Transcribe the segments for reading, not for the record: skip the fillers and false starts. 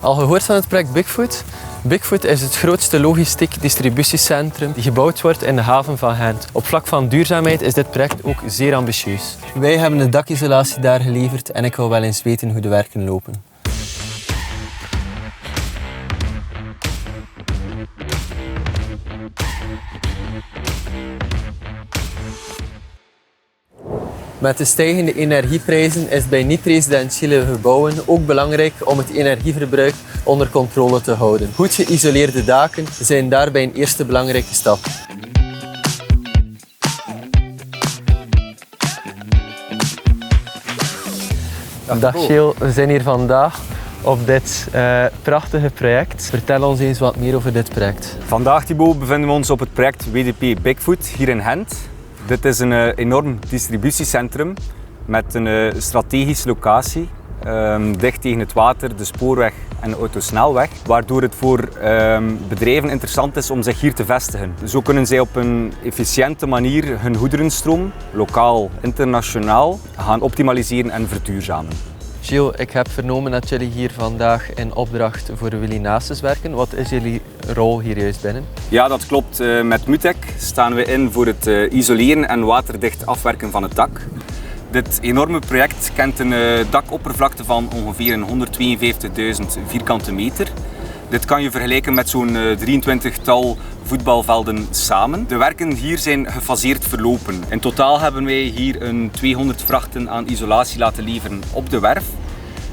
Al gehoord van het project Bigfoot? Bigfoot is het grootste logistiek distributiecentrum die gebouwd wordt in de haven van Gent. Op vlak van duurzaamheid is dit project ook zeer ambitieus. Wij hebben de dakisolatie daar geleverd en ik wil wel eens weten hoe de werken lopen. Met de stijgende energieprijzen is het bij niet-residentiële gebouwen ook belangrijk om het energieverbruik onder controle te houden. Goed geïsoleerde daken zijn daarbij een eerste belangrijke stap. Dag Gilles, we zijn hier vandaag op dit prachtige project. Vertel ons eens wat meer over dit project. Vandaag, Thibaut, bevinden we ons op het project WDP Bigfoot hier in Gent. Dit is een enorm distributiecentrum met een strategische locatie, dicht tegen het water, de spoorweg en de autosnelweg, waardoor het voor bedrijven interessant is om zich hier te vestigen. Zo kunnen zij op een efficiënte manier hun goederenstroom, lokaal, internationaal, gaan optimaliseren en verduurzamen. Gilles, ik heb vernomen dat jullie hier vandaag in opdracht voor Willy Nasus werken. Wat is jullie rol hier juist binnen? Ja, dat klopt. Met Mutec staan we in voor het isoleren en waterdicht afwerken van het dak. Dit enorme project kent een dakoppervlakte van ongeveer 152.000 vierkante meter. Dit kan je vergelijken met zo'n 23-tal voetbalvelden samen. De werken hier zijn gefaseerd verlopen. In totaal hebben wij hier een 200 vrachten aan isolatie laten leveren op de werf.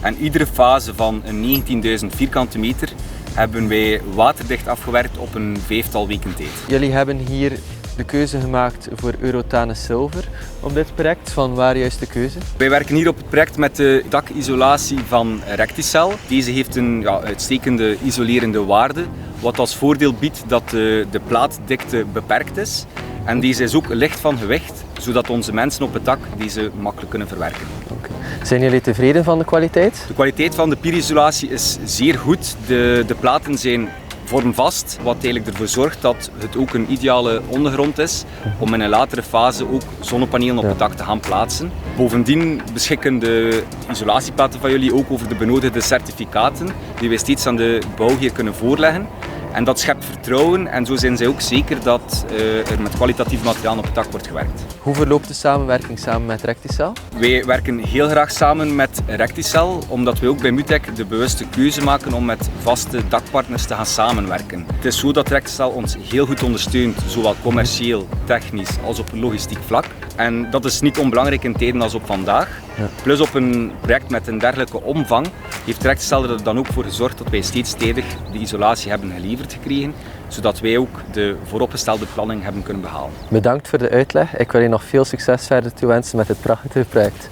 En iedere fase van een 19.000 vierkante meter hebben wij waterdicht afgewerkt op een 5-tal weken tijd. Jullie hebben hier de keuze gemaakt voor Eurotane Silver op dit project. Van waar juist de keuze? Wij werken hier op het project met de dakisolatie van Recticel. Deze heeft een uitstekende isolerende waarde, wat als voordeel biedt dat de plaatdikte beperkt is. En deze is ook licht van gewicht, zodat onze mensen op het dak deze makkelijk kunnen verwerken. Okay. Zijn jullie tevreden van de kwaliteit? De kwaliteit van de pierisolatie is zeer goed. De platen zijn vormvast, wat eigenlijk ervoor zorgt dat het ook een ideale ondergrond is om in een latere fase ook zonnepanelen op het dak te gaan plaatsen. Bovendien beschikken de isolatieplaten van jullie ook over de benodigde certificaten die wij steeds aan de bouwheer kunnen voorleggen. En dat schept vertrouwen en zo zijn zij ook zeker dat er met kwalitatief materiaal op het dak wordt gewerkt. Hoe verloopt de samenwerking samen met Recticel? Wij werken heel graag samen met Recticel, omdat wij ook bij Mutec de bewuste keuze maken om met vaste dakpartners te gaan samenwerken. Het is zo dat Recticel ons heel goed ondersteunt, zowel commercieel, technisch als op logistiek vlak. En dat is niet onbelangrijk in tijden als op vandaag. Ja. Plus op een project met een dergelijke omvang heeft Recticel er dan ook voor gezorgd dat wij steeds tijdig de isolatie hebben geleverd gekregen, zodat wij ook de vooropgestelde planning hebben kunnen behalen. Bedankt voor de uitleg. Ik wil je nog veel succes verder toewensen met dit prachtige project.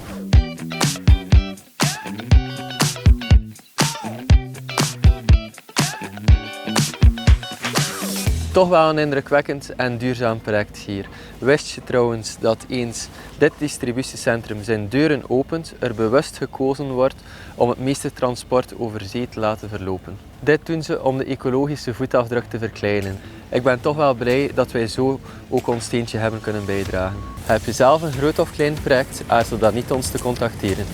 Toch wel een indrukwekkend en duurzaam project hier. Wist je trouwens dat eens dit distributiecentrum zijn deuren opent, er bewust gekozen wordt om het meeste transport over zee te laten verlopen? Dit doen ze om de ecologische voetafdruk te verkleinen. Ik ben toch wel blij dat wij zo ook ons steentje hebben kunnen bijdragen. Heb je zelf een groot of klein project, aarzel dan niet ons te contacteren.